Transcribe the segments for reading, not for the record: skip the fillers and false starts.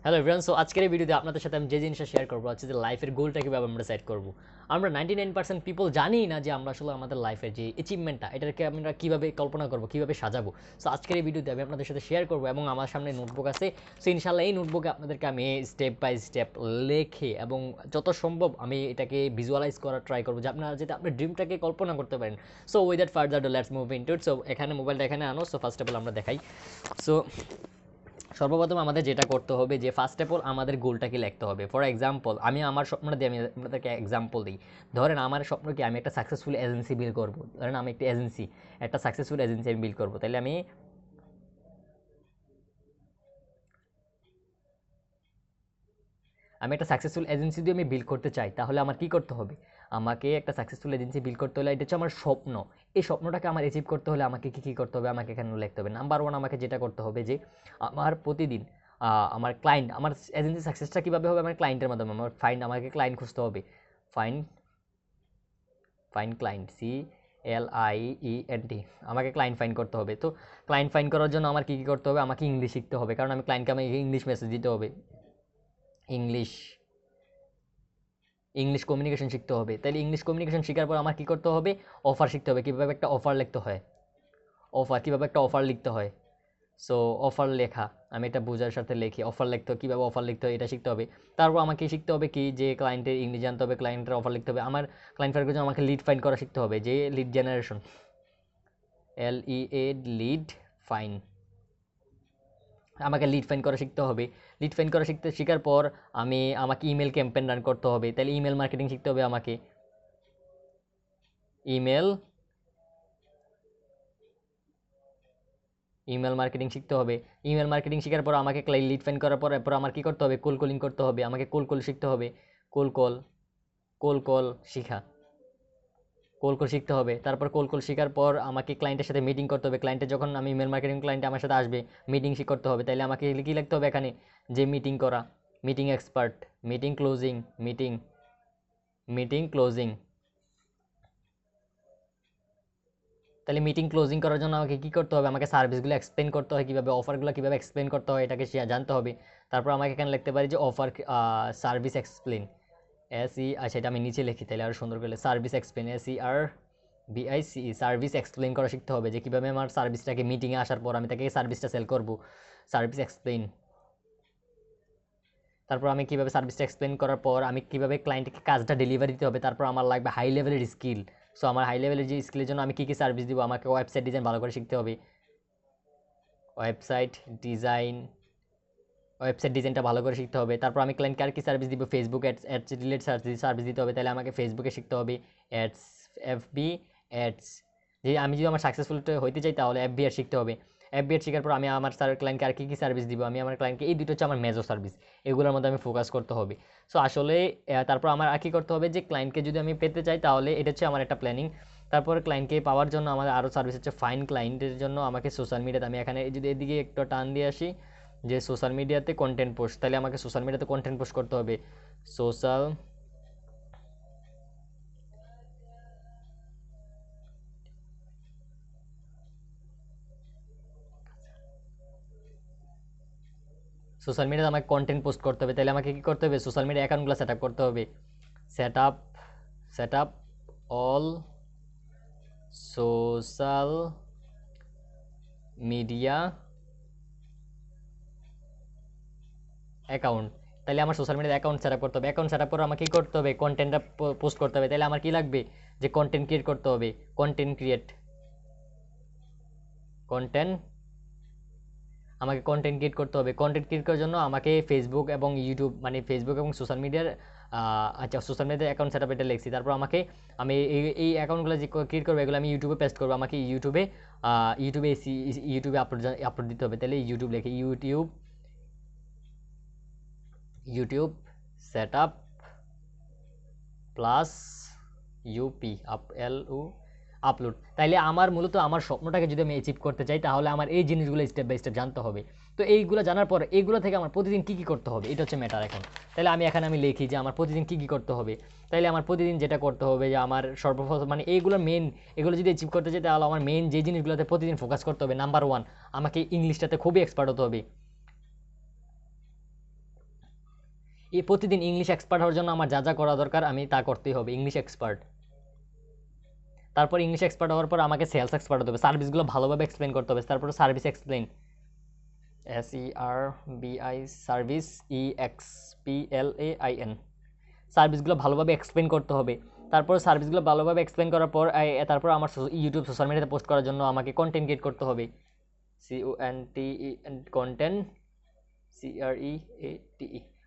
Hello everyone, so আজকের এই ভিডিওতে আপনাদের সাথে আমি যে জিনিসটা শেয়ার করবো হচ্ছে যে লাইফের গোলটা কীভাবে আমরা সেট করবো। আমরা 99% পিপল জানি না যে আমরা আসলে আমাদের লাইফের যে অ্যাচিভমেন্টটা এটাকে আমরা কীভাবে কল্পনা করবো, কীভাবে সাজাবো। সো আজকের এই ভিডিওতে আমি আপনাদের সাথে শেয়ার করবো এবং আমার সামনে নোটবুক আছে। সো ইনশাল্লাহ এই নোটবুকে আপনাদেরকে আমি স্টেপ বাই স্টেপ লেখে এবং যত সম্ভব আমি এটাকে ভিজুয়ালাইজ করার ট্রাই করবো যে আপনারা যাতে আপনার ড্রিমটাকে কল্পনা করতে পারেন। So without further do let's move into it. So এখানে মোবাইলটা এখানে আনো। সো ফার্স্ট অফ অল আমরা দেখাই। সো সর্বপ্রথম আমাদের যেটা করতে হবে যে ফার্স্ট অফ অল আমাদের গোলটাকে লিখতে হবে। ফর এক্সাম্পল আমি আমার স্বপ্নটা দিয়ে আমি আপনাদেরকে এক্সাম্পল দিই। ধরেন আমার স্বপ্ন কি আমি একটা সাকসেসফুল এজেন্সি বিল্ড করবো। ধরেন আমি একটা সাকসেসফুল এজেন্সি আমি বিল্ড করবো। তাহলে আমি একটা সাকসেসফুল এজেন্সি যদি আমি বিল্ড করতে চাই তাহলে আমার কি করতে হবে? আমাকে একটা সাকসেসফুল এজেন্সি বিল্ড করতে হলে এটা হচ্ছে আমার স্বপ্ন। এই স্বপ্নটাকে আমার অ্যাচিভ করতে হলে আমাকে কী কী করতে হবে আমাকে এখানে লিখতে হবে। নাম্বার ওয়ান আমাকে যেটা করতে হবে যে আমার প্রতিদিন আমার ক্লায়েন্ট, আমার এজেন্সি সাকসেসটা কীভাবে হবে? আমার ক্লায়েন্টের মাধ্যমে আমাকে ক্লায়েন্ট খুঁজতে হবে। ফাইন ফাইন ক্লায়েন্ট, CLIENT, আমাকে ক্লায়েন্ট ফাইন করতে হবে। তো ক্লায়েন্ট ফাইন করার জন্য আমার কী কী করতে হবে? আমাকে ইংলিশ শিখতে হবে, কারণ আমি ক্লায়েন্টকে আমি ইংলিশ মেসেজ দিতে হবে। ইংলিশ ইংলিশ কমিউনিকেশন শিখতে হবে। তাহলে ইংলিশ কমিউনিকেশন শেখার পর আমার কী করতে হবে? অফার শিখতে হবে, কীভাবে একটা অফার লিখতে হয়। কীভাবে একটা অফার লিখতে হয়। সো অফার লেখা, আমি এটা বোঝার সাথে লিখি। অফার লিখতে হয়, কীভাবে অফার লিখতে হয় এটা শিখতে হবে। তারপর আমাকে শিখতে হবে কি যে ক্লায়েন্টের ইংলিশ জানতে হবে, ক্লায়েন্টের অফার লিখতে হবে। আমার ক্লায়েন্ট ফাইন্ডের জন্য আমাকে লিড ফাইন্ড করা শিখতে হবে, যে লিড জেনারেশন, লিড ফাইন, আমাকে লিড ফাইন করা শিখতে হবে। লিড ফাইন করা শেখার পর আমাকে ইমেল ক্যাম্পেইন রান করতে হবে। তাহলে ইমেল মার্কেটিং শিখতে হবে আমাকে। ইমেল ইমেল মার্কেটিং শিখতে হবে। ইমেল মার্কেটিং শেখার পর আমাকে লিড ফাইন করার পর এরপর আমার কী করতে হবে? কোল কলিং করতে হবে, আমাকে কোল কল শিখতে হবে। কোল কল কোল কল শিখা কোল কল শিখতে হবে। তারপর কোল কল শেখার পর আমাকে ক্লায়েন্টের সাথে মিটিং করতে হবে। ক্লায়েন্টের যখন আমি ইমেল মার্কেটিং ক্লায়েন্ট আমার সাথে আসবে, মিটিং করতে হবে। তাইলে আমাকে কী লিখতে হবে এখানে? যে মিটিং করা, meeting expert, meeting closing, meeting closing. তাহলে মিটিং ক্লোজিং করার জন্য আমাকে কী করতে হবে? আমাকে সার্ভিসগুলো এক্সপ্লেন করতে হয়, কীভাবে অফারগুলো কীভাবে এক্সপ্লেন করতে হয় এটাকে জানতে হবে। তারপর আমাকে এখানে লিখতে পারি যে অফার সার্ভিস এক্সপ্লেন, আচ্ছা এটা আমি নিচে লিখি তাহলে আরও সুন্দর করে। Service explain, SERVICE, service explain করা শিখতে হবে, যে কীভাবে আমার সার্ভিসটাকে মিটিংয়ে আসার পর আমি তাকে সার্ভিসটা সেল করব। Service explain. তারপর আমি কীভাবে সার্ভিসটা এক্সপ্লেন করার পর আমি কীভাবে ক্লায়েন্টকে কাজটা ডেলিভারি দিতে হবে। তারপর আমার লাগবে হাই লেভেলের স্কিল। সো আমার হাই লেভেলের যে স্কিলের জন্য আমি কী কী সার্ভিস দিব? আমাকে ওয়েবসাইট ডিজাইন ভালো করে শিখতে হবে। ওয়েবসাইট ডিজাইন ওয়েবসাইট ডিজাইনটা ভালো করে শিখতে হবে। তারপর আমি ক্লায়েন্টকে আর কি সার্ভিস দিব? ফেসবুক অ্যাডস রিলেটেড সার্ভিস দিতে হবে। তাহলে আমাকে ফেসবুকে শিখতে হবে অ্যাডস, FB অ্যাডস। যে আমি যদি আমার সাকসেসফুল হইতে চাই তাহলে FB অ্যাড শিখতে হবে। FB অ্যাড শেখার পর আমি আমার ক্লায়েন্টকে আর কী সার্ভিস দিব? আমি আমার ক্লায়েন্টকে এই দুটো হচ্ছে আমার মেজর সার্ভিস, এগুলোর মধ্যে আমি ফোকাস করতে হবে। সো আসলে তারপর আমার আর কী করতে হবে? যে ক্লায়েন্টকে যদি আমি পেতে চাই তাহলে এটা হচ্ছে আমার একটা প্ল্যানিং। তারপর ক্লায়েন্টকে পাওয়ার জন্য আমাদের আরও সার্ভিস হচ্ছে ফাইন ক্লায়েন্টের জন্য আমাকে সোশ্যাল মিডিয়াতে, আমি এখানে যদি এদিকে একটু টান দিয়ে আসি যে সোশ্যাল মিডিয়াতে কন্টেন্ট পোস্ট, তাহলে আমাকে সোশ্যাল মিডিয়াতে কন্টেন্ট পোস্ট করতে হবে। সোশ্যাল সোশ্যাল মিডিয়াতে আমাকে কন্টেন্ট পোস্ট করতে হবে। তাহলে আমাকে কী করতে হবে? সোশ্যাল মিডিয়া অ্যাকাউন্টগুলো সেট আপ করতে হবে। Set up all social media account. তাহলে আমার social media account set up করতে হবে। অ্যাকাউন্ট সেট আপ করে আমাকে কী করতে হবে? কন্টেন্টটা পোস্ট করতে হবে। তাহলে আমার কী লাগবে? যে কন্টেন্ট ক্রিয়েট করতে হবে। কন্টেন্ট আমাকে কন্টেন্ট ক্রিয়েট করতে হবে। কন্টেন্ট ক্রিয়েট করার জন্য আমাকে ফেসবুক এবং ইউটিউব, মানে ফেসবুক এবং সোশ্যাল মিডিয়ার আচ্ছা সোশ্যাল মিডিয়াতে অ্যাকাউন্ট সেট আপ এটা লিখছি। তারপর আমি এই অ্যাকাউন্টগুলো যে ক্রিয়েট করবো এগুলো আমি ইউটিউবে পেস্ট করবো। আমাকে ইউটিউবে আপলোড দিতে হবে। তাহলে ইউটিউব লিখে YouTube set up plus upload. তাইলে আমার মূলত আমার স্বপ্নটাকে যদি আমি অ্যাচিভ করতে চাই তাহলে আমার এই জিনিসগুলো স্টেপ বাই স্টেপ জানতে হবে। তো এইগুলো জানার পর এইগুলো থেকে আমার প্রতিদিন কী কী করতে হবে এটা হচ্ছে ম্যাটার এখন। তাহলে আমি লিখি যে আমার প্রতিদিন কী কী করতে হবে। তাইলে আমার প্রতিদিন যেটা করতে হবে যে আমার সর্বপ্রথম মানে এগুলো যদি অ্যাচিভ করতে চাই তাহলে আমার মেন যে জিনিসগুলোতে প্রতিদিন ফোকাস করতে হবে, নাম্বার ওয়ান আমাকে ইংলিশটাতে খুবই এক্সপার্ট হতে হবে। এই প্রতিদিন ইংলিশ এক্সপার্ট হওয়ার জন্য আমার যা যা করা দরকার আমি তা করতেই হবে, ইংলিশ এক্সপার্ট। তারপর ইংলিশ এক্সপার্ট হওয়ার পর আমাকে সেলস এক্সপার্ট হতে হবে, সার্ভিসগুলো ভালোভাবে এক্সপ্লেন করতে হবে। তারপর service explain, SERVI, service, EXPLAIN, সার্ভিসগুলো ভালোভাবে এক্সপ্লেন করতে হবে। তারপর সার্ভিসগুলো ভালোভাবে এক্সপ্লেন করার পর তারপর আমার ইউটিউব সোশ্যাল মিডিয়াতে পোস্ট করার জন্য আমাকে কন্টেন্ট ক্রিয়েট করতে হবে, কন্টেন্ট, CREATE,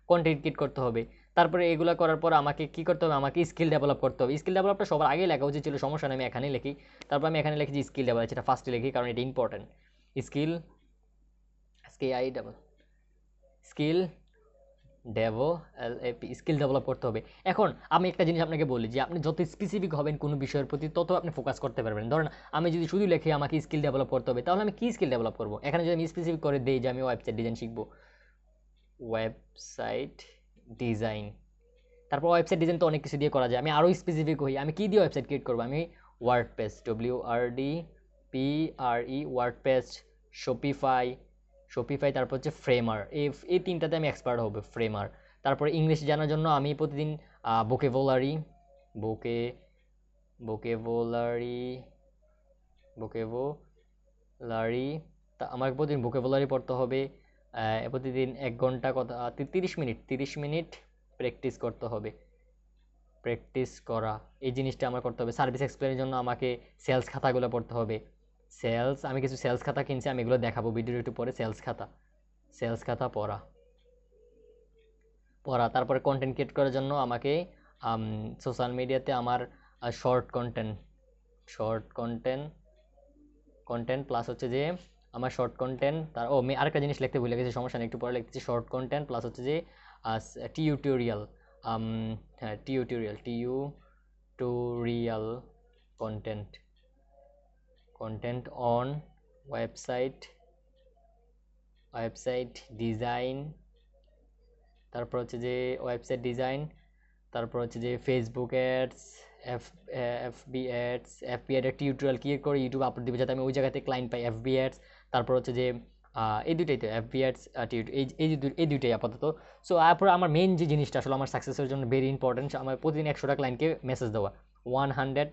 কন্টেন্ট ক্রিয়েট করতে হবে। তারপরে এগুলো করার পর আমাকে কি করতে হবে, আমাকে স্কিল ডেভেলপ করতে হবে। স্কিল ডেভেলপটা সবার আগে লেখা উচিত ছিল, সমস্যা নেই, আমি এখানেই লিখি। তারপর আমি এখানে লিখি যে স্কিল ডেভেলপ, এটা ফার্স্টে লিখি কারণ এটা important. Skill, skill develop, skill develop করতে হবে। এখন আমি একটা জিনিস আপনাকে বলি যে আপনি যত স্পেসিফিক হবেন কোনো বিষয়ের প্রতি তত আপনি ফোকাস করতে পারবেন। ধরেন আমি যদি শুধু লিখি আমাকে স্কিল ডেভেলপ করতে হবে, তাহলে আমি কি স্কিল ডেভেলপ করবো? এখানে যদি আমি স্পেসিফিক করে দিই যে আমি ওয়েবসাইট ডিজাইন শিখবো, ওয়েবসাইট ডিজাইন, তারপর ওয়েবসাইট ডিজাইন তো অনেক কিছু দিয়ে করা যায়, আমি আরও স্পেসিফিক হই, আমি কি দিয়ে ওয়েবসাইট ক্রিয়েট করবো? আমি ওয়ার্ডপ্রেস, WRDPRE, ওয়ার্ডপ্রেস, শপিফাই, তারপর হচ্ছে ফ্রেমার, এই তিনটাতে আমি এক্সপার্ট হবো, ফ্রেমার। তারপরে ইংলিশ জানার জন্য আমি প্রতিদিন ভোকেবুলারি, ভোকেবুলারি, আমাকে প্রতিদিন ভোকেবুলারি পড়তে হবে। প্রতিদিন 1 ঘন্টা কথা 30 মিনিট প্র্যাকটিস করতে হবে, প্র্যাকটিস করা, এই জিনিসটা আমার করতে হবে। সার্ভিস এক্সপ্লেনের জন্য আমাকে সেলস খাতাগুলো পড়তে হবে। আমি কিছু সেলস খাতা কিনছি, আমি এগুলো দেখাবো ভিডিওর একটু পরে। সেলস খাতা পড়া। তারপরে কন্টেন্ট ক্রিয়েট করার জন্য আমাকে সোশ্যাল মিডিয়াতে আমার শর্ট কন্টেন্ট প্লাস হচ্ছে যে আমার শর্ট কন্টেন্ট, আরেকটা জিনিস লিখতে ভুলে গেছি, সমস্যা নেই, একটু পরে লিখতেছি। শর্ট কন্টেন্ট প্লাস হচ্ছে যে টিউটোরিয়াল, হ্যাঁ tutorial content on website design, তারপর হচ্ছে যে ওয়েবসাইট ডিজাইন, তারপর হচ্ছে যে Facebook ads, FB ads, tutorial create করে ইউটিউব আপলোড দিবে যাতে আমি ওই জায়গাতে ক্লায়েন্ট পাই, FB অ্যাডস। তারপর হচ্ছে যে এই দুইটাই তো, FB অ্যাডস, এই দুইটাই আপাতত। সো তারপর আমার মেইন যে জিনিসটা আসলে আমার সাকসেসের জন্য ভেরি ইম্পর্টেন্ট, আমার প্রতিদিন 100টা ক্লায়েন্টকে মেসেজ দেওয়া, 100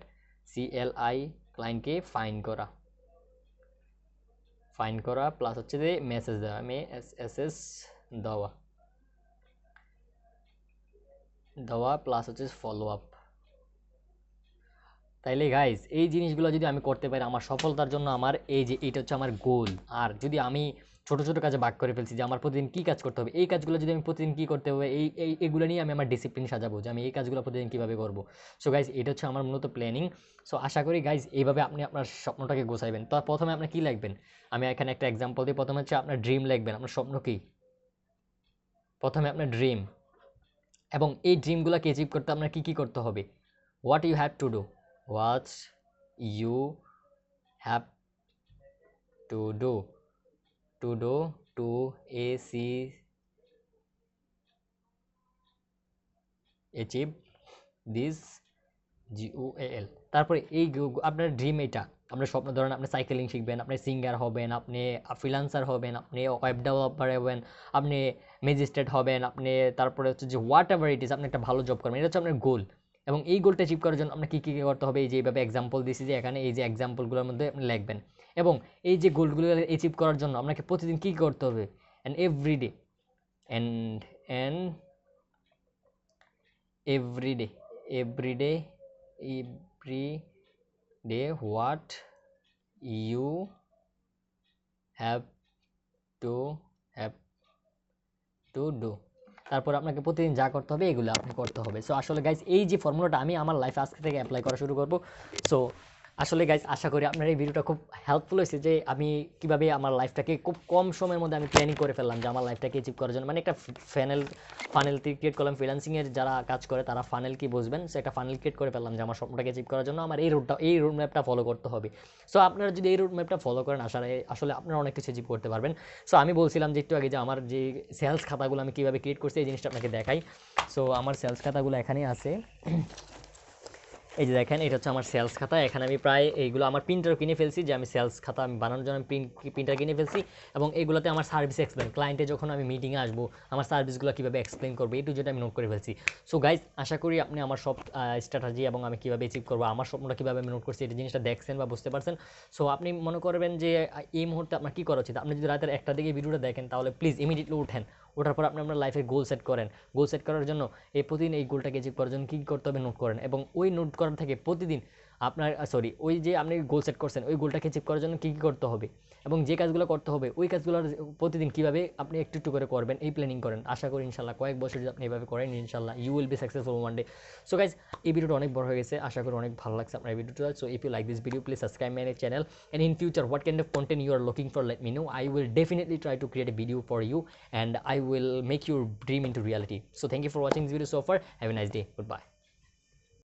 CLI ক্লায়েন্টকে ফাইন করা প্লাস হচ্ছে যে মেসেজ দেওয়া, MSS দেওয়া প্লাস হচ্ছে ফলো আপ। তাইলে গাইজ এই জিনিসগুলো যদি আমি করতে পারি আমার সফলতার জন্য, আমার এইটা হচ্ছে আমার গোল। আর যদি আমি ছোট ছোট কাজে ভাগ করে ফেলছি যে আমার প্রতিদিন কী কাজ করতে হবে, এই কাজগুলো যদি আমি প্রতিদিন কী করতে হবে, এইগুলো নিয়ে আমি আমার ডিসিপ্লিন সাজাবো যে আমি এই কাজগুলো প্রতিদিন কীভাবে করবো। সো গাইজ এটা হচ্ছে আমার মূলত প্ল্যানিং। সো আশা করি গাইজ এইভাবে আপনি আপনার স্বপ্নটাকে গোছাইবেন। তো প্রথমে আপনি কী লিখবেন, আমি এখানে একটা এক্সাম্পল দিই। প্রথমে হচ্ছে আপনার ড্রিম লিখবেন, আপনার স্বপ্ন কী, প্রথমে আপনার ড্রিম, এবং এই ড্রিমগুলোকে অ্যাচিভ করতে আপনার কী কী করতে হবে, what you have to do to achieve this GOAL। তারপরে আপনার ড্রিম এটা, আপনার স্বপ্ন, ধরেন আপনি সাইকেলিং শিখবেন, আপনি সিঙ্গার হবেন, আপনি ফ্রিল্যান্সার হবেন, আপনি ওয়েব ডেভেলপার হবেন, আপনি ম্যাজিস্ট্রেট হবেন, আপনি তারপরে হচ্ছে যে হোয়াট এভার ইট ইজ, আপনি একটা ভালো জব করবেন, এটা হচ্ছে আপনার গোল। এবং এই গোলটা অ্যাচিভ করার জন্য আপনার কী কী করতে হবে, এই যে এইভাবে এক্সাম্পল দিয়েছি যে এখানে, এই যে এক্সাম্পলগুলোর মধ্যে আপনি লিখবেন। এবং এই যে গোলগুলো অ্যাচিভ করার জন্য আপনাকে প্রতিদিন কী করতে হবে, and everyday what you have to do. তারপর আপনাকে প্রতিদিন যা করতে হবে এগুলো আপনি করতে হবে। সো আসলে গাইজ এই যে ফর্মুলাটা আমি আমার লাইফে আজকে থেকে অ্যাপ্লাই করা শুরু করবো। সো আসলে গাইজ আশা করি আপনার এই ভিডিওটা খুব হেল্পফুল হয়েছে, যে আমি কীভাবে আমার লাইফটাকে খুব কম সময়ের মধ্যে আমি প্ল্যানিং করে ফেললাম যে আমার লাইফটাকে অ্যাচিভ করার জন্য, মানে একটা ফানেল ক্রিয়েট করলাম। ফ্রিল্যান্সিংয়ের যারা কাজ করে তারা ফানেল কি বুঝবেন, সো একটা ফানেল ক্রিয়েট করে ফেললাম যে আমার স্বপ্নটাকে অ্যাচিভ করার জন্য আমার এই রোড ম্যাপটা ফলো করতে হবে। সো আপনারা যদি এই রোড ম্যাপটা ফলো করেন আসলে আপনারা অনেক কিছু অ্যাচিভ করতে পারবেন। সো আমি বলছিলাম যে একটু আগে যে আমার যে সেলস খাতাগুলো আমি কীভাবে ক্রিয়েট করছি এই জিনিসটা আপনাকে দেখাই। সো আমার সেলস খাতাগুলো এখানেই আছে, এই যে দেখেন এটা হচ্ছে আমার সেলস খাতা। এখানে আমি প্রায় এইগুলো আমার প্রিন্টারও কিনে ফেলছি, যে আমি সেলস খাতা আমি বানানোর জন্য প্রিন্টার কিনে ফেলছি। এবং এইগুলোতে আমার সার্ভিস এক্সপ্লেন, ক্লায়েন্টে যখন আমি মিটিংয়ে আসবো আমার সার্ভিসগুলো কীভাবে এক্সপ্লেন করবো এই টু যেটা আমি নোট করে ফেলছি। সো গাইজ, আশা করি আপনি আমার সব স্ট্র্যাটেজি এবং আমি কীভাবে অ্যাচিভ করবো, আমার স্বপ্নটা কীভাবে আমি নোট করছি এই জিনিসটা দেখছেন বা বুঝতে পারছেন। সো আপনি মনে করবেন যে এই মুহূর্তে আপনার কী করা উচিত, আপনি যদি রাতের 1টা দিকে ভিডিওটা দেখেন তাহলে প্লিজ ইমিডিয়েটলি উঠেন। ওঠার পর আপনি আপনার লাইফে গোল সেট করেন। গোল সেট করার জন্য এই প্রতিদিন এই গোলটাকে অ্যাচিভ করার জন্য কী করতে হবে নোট করেন, এবং ওই নোট করার থেকে প্রতিদিন আপনার ওই যে আপনি গোল সেট করছেন ওই গোলটাকে অ্যাচিভ করার জন্য কী কী করতে হবে, এবং যে কাজগুলো করতে হবে ওই কাজগুলো প্রতিদিন কীভাবে আপনি একটু একটু করে করবেন এই প্ল্যানিং করেন। আশা করি ইনশাল্লাহ কয়েক বছর যদি আপনি এভাবে করেন ইনশাল্লাহ you will be successful one day. So guys, এই ভিডিওটা অনেক বড় হয়ে গেছে, আশা করি অনেক ভালো লাগছে আপনার এই ভিডিওটা। So if you like this video please subscribe my channel, and in future what kind of content you are looking for, let me know. I will definitely try to create a video for you and I will make your dream into reality. So thank you for watching this video so far. Have a nice day. Goodbye.